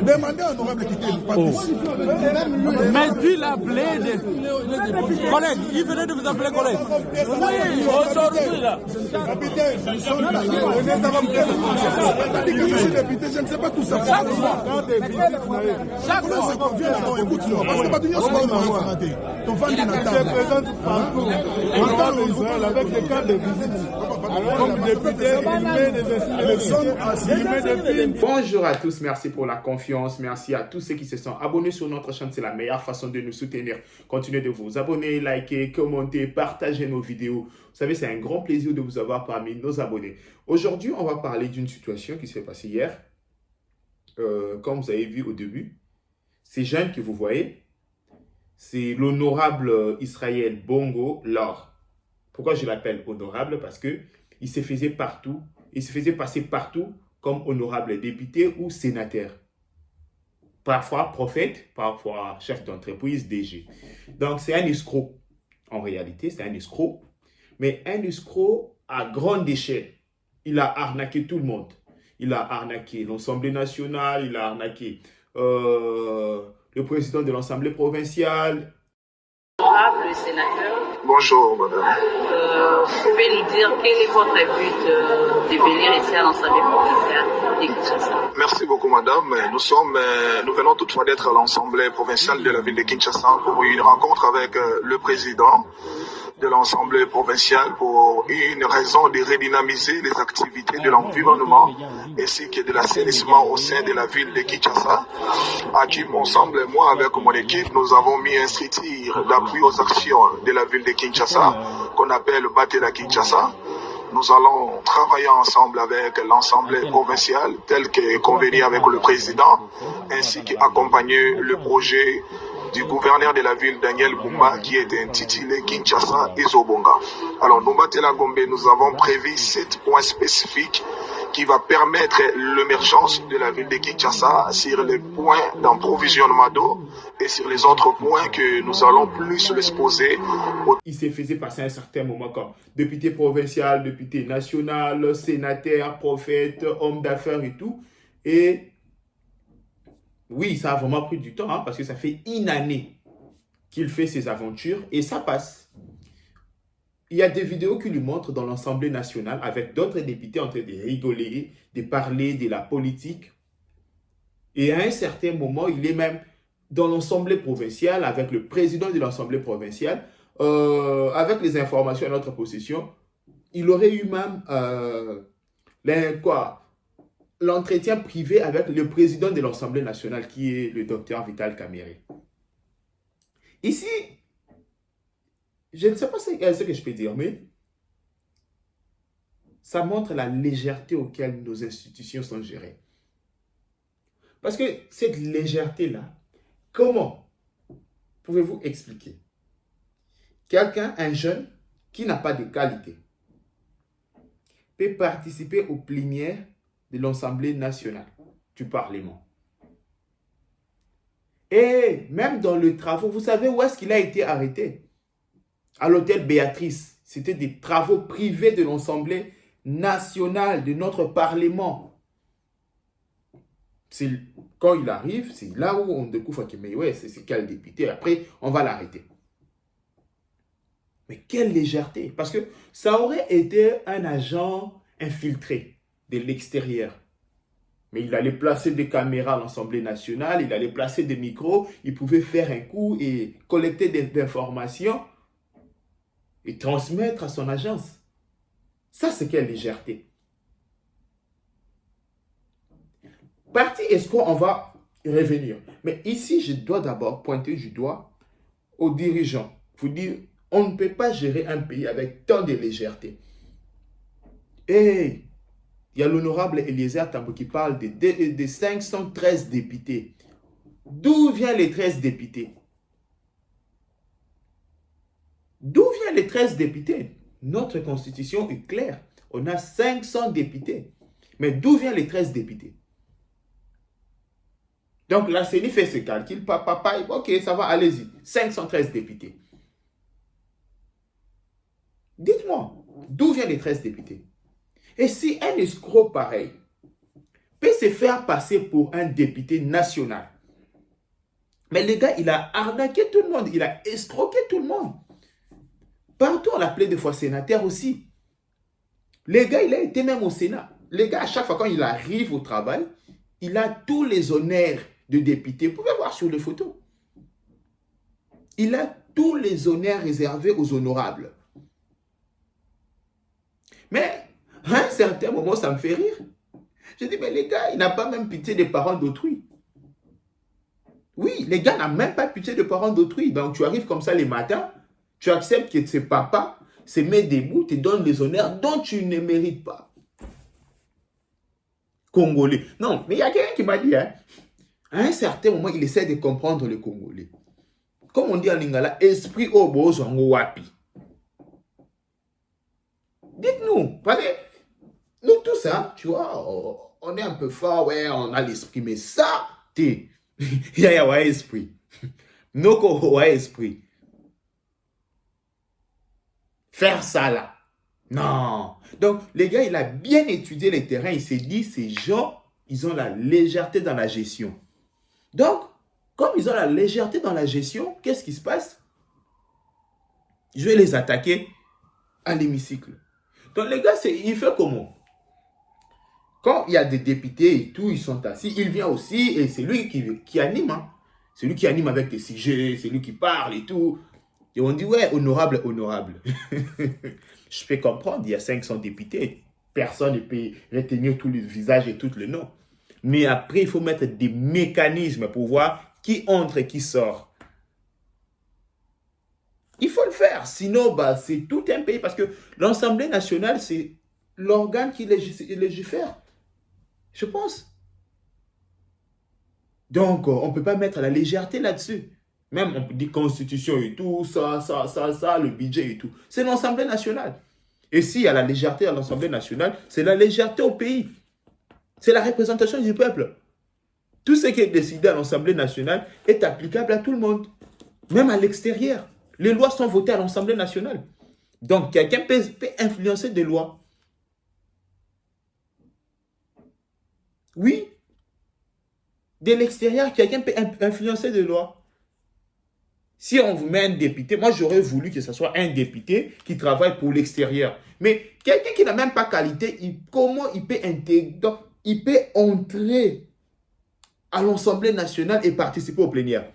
Demandez à honorable quitter le parti. Mais puis la bled. Collègue, il venait de vous appeler collègue. Oui, aujourd'hui là. Capitaine, nous sommes je suis député, je ne sais pas tout ça. Chaque fois, c'est qu'on vient là-bas, écoute-moi. Parce que Badounia, c'est pas une santé. Ton fan est natal. Je présente partout. On parle en Israël avec des cas de visite. Comme député, il met des films. Bonjour à tous, merci pour la confiance. Merci à tous ceux qui se sont abonnés sur notre chaîne. C'est la meilleure façon de nous soutenir. Continuez de vous abonner, liker, commenter, partager nos vidéos. Vous savez, c'est un grand plaisir de vous avoir parmi nos abonnés. Aujourd'hui, on va parler d'une situation qui s'est passée hier. Comme vous avez vu au début, ces jeunes que vous voyez, c'est l'honorable Israël Bongo Lor. Pourquoi je l'appelle honorable? Parce que il se faisait partout, il se faisait passer partout comme honorable député ou sénateur. Parfois prophète, parfois chef d'entreprise, DG. Donc c'est un escroc. En réalité, c'est un escroc. Mais un escroc à grande échelle. Il a arnaqué tout le monde. Il a arnaqué l'Assemblée nationale, il a arnaqué le président de l'Assemblée provinciale. Honorable sénateur. Bonjour, madame. Vous pouvez nous dire quel est votre but de venir ici à l'Assemblée provinciale de Kinshasa? Merci beaucoup, madame. Nous venons toutefois d'être à l'Assemblée provinciale de la ville de Kinshasa pour une rencontre avec le président de l'Assemblée provinciale pour une raison de redynamiser les activités de l'environnement ainsi que de l'assainissement au sein de la ville de Kinshasa. À qui, ensemble, moi avec mon équipe, nous avons mis un structure d'appui aux actions de la ville de Kinshasa qu'on appelle Batela Kinshasa. Nous allons travailler ensemble avec l'Assemblée provinciale tel que convenu avec le président ainsi qu'accompagner le projet du gouverneur de la ville, Daniel Bumba, qui est intitulé Kinshasa et Zobonga. Alors, nous, Batela Gombe, nous avons prévu 7 points spécifiques qui va permettre l'émergence de la ville de Kinshasa sur les points d'approvisionnement d'eau et sur les autres points que nous allons plus l'exposer. Il s'est fait passer un certain moment comme député provincial, député national, sénateur, prophète, homme d'affaires et tout. Et oui, ça a vraiment pris du temps, hein, parce que ça fait une année qu'il fait ses aventures et ça passe. Il y a des vidéos qui lui montrent dans l'Assemblée nationale avec d'autres députés en train de rigoler, de parler de la politique. Et à un certain moment, il est même dans l'Assemblée provinciale avec le président de l'Assemblée provinciale, avec les informations à notre possession. Il aurait eu même l'entretien privé avec le président de l'Assemblée nationale, qui est le docteur Vital Kamerhe. Ici, je ne sais pas ce que je peux dire, mais ça montre la légèreté auquel nos institutions sont gérées. Parce que cette légèreté-là, comment pouvez-vous expliquer? Quelqu'un, un jeune, qui n'a pas de qualité, peut participer aux plénières de l'Assemblée nationale, du Parlement. Et même dans les travaux, vous savez où est-ce qu'il a été arrêté? À l'hôtel Béatrice. C'était des travaux privés de l'Assemblée nationale, de notre Parlement. Quand il arrive, c'est là où on découvre que, mais ouais, c'est quel député. Après, on va l'arrêter. Mais quelle légèreté! Parce que ça aurait été un agent infiltré de l'extérieur. Mais il allait placer des caméras à l'Assemblée nationale, il allait placer des micros, il pouvait faire un coup et collecter des informations et transmettre à son agence. Ça, c'est quelle légèreté. Parti escroc, on va revenir. Mais ici, je dois d'abord pointer du doigt aux dirigeants. Vous dire, on ne peut pas gérer un pays avec tant de légèreté. Et il y a l'honorable Eliezer Tambo qui parle de 513 députés. D'où viennent les 13 députés? D'où viennent les 13 députés? Notre constitution est claire. On a 500 députés. Mais d'où viennent les 13 députés? Donc la CENI fait ce calcul. Ok, ça va, allez-y. 513 députés. Dites-moi, d'où viennent les 13 députés? Et si un escroc pareil peut se faire passer pour un député national. Mais le gars, il a arnaqué tout le monde, il a escroqué tout le monde. Partout, on l'appelait des fois sénateur aussi. Le gars, il a été même au Sénat. Le gars, à chaque fois quand il arrive au travail, il a tous les honneurs de député. Vous pouvez voir sur les photos. Il a tous les honneurs réservés aux honorables. Mais, à un certain moment, ça me fait rire. Je dis, mais les gars, il n'a pas même pitié des parents d'autrui. Oui, les gars n'ont même pas pitié des parents d'autrui. Donc, tu arrives comme ça les matins, tu acceptes que ses papas se met debout, te donne les honneurs dont tu ne mérites pas. Congolais. Non, mais il y a quelqu'un qui m'a dit, hein, à un certain moment, il essaie de comprendre les Congolais. Comme on dit en lingala, esprit au bozo wapi. Dites-nous, parce que nous tous, hein, tu vois, on est un peu fort, ouais, on a l'esprit, mais ça, il y a un esprit. Noko a esprit. Faire ça là. Non. Donc, les gars, il a bien étudié les terrains. Il s'est dit, ces gens, ils ont la légèreté dans la gestion. Donc, comme ils ont la légèreté dans la gestion, qu'est-ce qui se passe? Je vais les attaquer à l'hémicycle. Donc, les gars, il fait comment? Quand il y a des députés et tout, ils sont assis, il vient aussi et c'est lui qui anime. Hein. C'est lui qui anime avec des sujets, c'est lui qui parle et tout. Et on dit, ouais, honorable, honorable. Je peux comprendre, il y a 500 députés. Personne ne peut retenir tous les visages et tous les noms. Mais après, il faut mettre des mécanismes pour voir qui entre et qui sort. Il faut le faire. Sinon, bah, c'est tout un pays. Parce que l'Assemblée nationale, c'est l'organe qui légifère. Je pense. Donc, on ne peut pas mettre la légèreté là-dessus. Même on dit constitution et tout, ça, le budget et tout. C'est l'Assemblée nationale. Et s'il y a la légèreté à l'Assemblée nationale, c'est la légèreté au pays. C'est la représentation du peuple. Tout ce qui est décidé à l'Assemblée nationale est applicable à tout le monde. Même à l'extérieur. Les lois sont votées à l'Assemblée nationale. Donc, quelqu'un peut influencer des lois. Oui. De l'extérieur, quelqu'un peut influencer des lois. Si on vous met un député, moi j'aurais voulu que ce soit un député qui travaille pour l'extérieur. Mais quelqu'un qui n'a même pas qualité, comment il peut intégrer, il peut entrer à l'Assemblée nationale et participer aux plénières?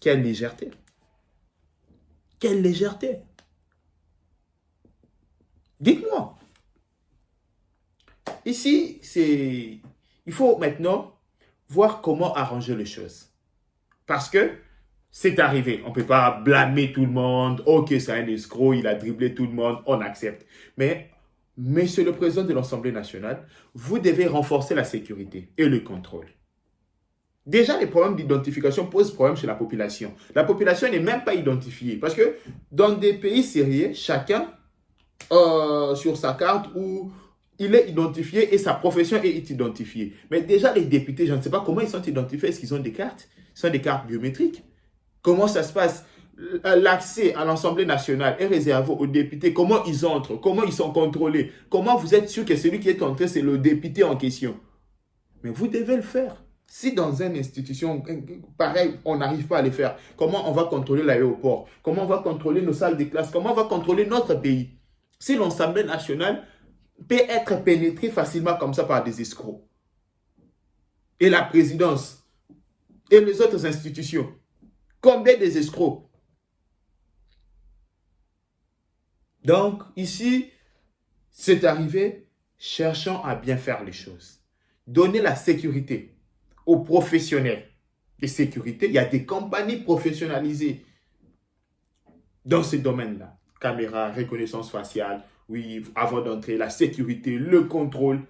Quelle légèreté! Quelle légèreté! Dites-moi. Ici, il faut maintenant voir comment arranger les choses. Parce que c'est arrivé. On ne peut pas blâmer tout le monde. Ok, c'est un escroc, il a dribblé tout le monde, on accepte. Mais, monsieur le président de l'Assemblée nationale, vous devez renforcer la sécurité et le contrôle. Déjà, les problèmes d'identification posent problème chez la population. La population n'est même pas identifiée. Parce que dans des pays sérieux, chacun, sur sa carte, où il est identifié et sa profession est identifiée. Mais déjà, les députés, je ne sais pas comment ils sont identifiés. Est-ce qu'ils ont des cartes? Ce sont des cartes biométriques. Comment ça se passe? L'accès à l'Assemblée nationale est réservé aux députés. Comment ils entrent? Comment ils sont contrôlés? Comment vous êtes sûr que celui qui est entré, c'est le député en question? Mais vous devez le faire. Si dans une institution, pareil, on n'arrive pas à le faire, comment on va contrôler l'aéroport? Comment on va contrôler nos salles de classe? Comment on va contrôler notre pays? Si l'Assemblée nationale peut être pénétrée facilement comme ça par des escrocs, et la présidence, et les autres institutions, combien des escrocs? Donc, ici, c'est arrivé, cherchons à bien faire les choses. Donner la sécurité aux professionnels de sécurité. Il y a des compagnies professionnalisées dans ce domaine-là. Caméra, reconnaissance faciale, oui, avant d'entrer, la sécurité, le contrôle,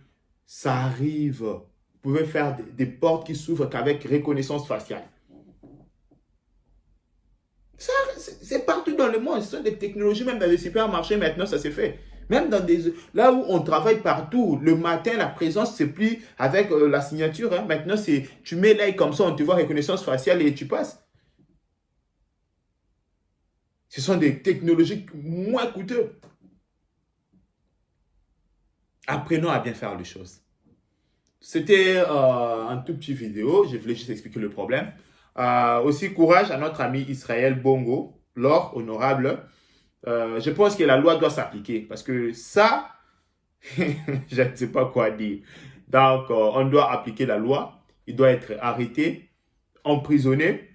ça arrive. Vous pouvez faire des portes qui s'ouvrent qu'avec reconnaissance faciale. C'est partout dans le monde. Ce sont des technologies, même dans les supermarchés, maintenant, ça s'est fait. Même dans là où on travaille partout, le matin, la présence, c'est plus avec la signature. Hein. Maintenant, tu mets l'œil comme ça, on te voit reconnaissance faciale et tu passes. Ce sont des technologies moins coûteuses. Apprenons à bien faire les choses. C'était un tout petit vidéo. Je voulais juste expliquer le problème. Aussi, courage à notre ami Israël Bongo, Laure, honorable. Je pense que la loi doit s'appliquer parce que ça, je ne sais pas quoi dire. Donc, on doit appliquer la loi. Il doit être arrêté, emprisonné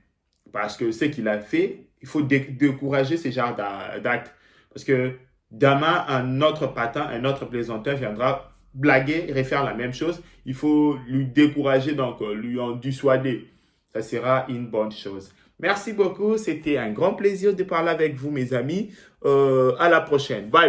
parce que ce qu'il a fait, il faut décourager ce genre d'actes. Parce que demain, un autre patin, un autre plaisanteur viendra blaguer et refaire la même chose. Il faut lui décourager, donc lui en dissuader. Ça sera une bonne chose. Merci beaucoup. C'était un grand plaisir de parler avec vous, mes amis. À la prochaine. Bye.